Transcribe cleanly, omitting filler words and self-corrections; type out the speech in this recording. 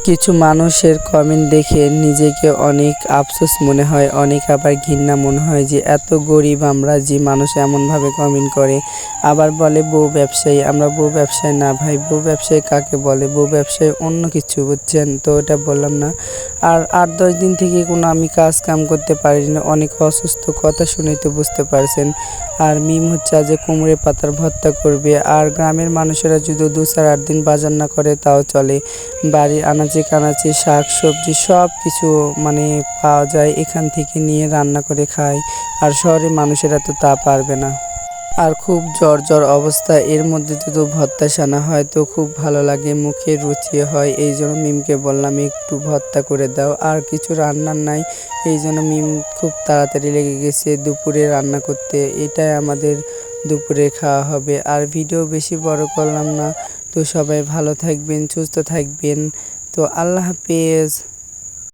কিছু মানুষের কমেন্ট দেখে নিজেকে অনেক আফসোস মনে হয়, অনেক আবার ঘৃণা মনে হয় যে এত গরিব আমরা, যে মানুষ এমনভাবে কমেন্ট করে। আবার বলে বউ ব্যবসায়ী, আমরা বউ ব্যবসায়ী না ভাই, বউ ব্যবসায়ী কাকে বলে? বউ ব্যবসায়ী অন্য কিছু, বুঝছেন তো? এটা বললাম না। আর ৮-১০ দিন থেকে কোনো আমি কাজ কাম করতে পারি না, অনেক অসুস্থ, কথা শুনেই তো বুঝতে পারছেন। আর মিম হচ্ছে আজ কুমড়ে পাতার ভর্তা করবে। আর গ্রামের মানুষেরা যদি ২-৪-৮ দিন বাজার না করে তাও চলে। বাড়ির আনাচে কানাচে শাক সবজি সব কিছু মানে পাওয়া যায়, এখান থেকে নিয়ে রান্না করে খায়। আর শহরের মানুষেরা তো তা পারবে না। আর খুব জ্বর অবস্থা, এর মধ্যে যদি ভর্তা সানা হয় তো খুব ভালো লাগে, মুখে রুচি হয়। এই জন্য মিমকে বললাম একটু ভর্তা করে দাও। আর কিছু রান্নার নাই, এই জন্য মিম খুব তাড়াতাড়ি লেগে গেছে দুপুরে রান্না করতে। এটাই আমাদের দুপুরে খাওয়া হবে। আর ভিডিও বেশি বড় করলাম না। তো সবাই ভালো থাকবেন, সুস্থ থাকবেন। তো আল্লাহ হাফেজ।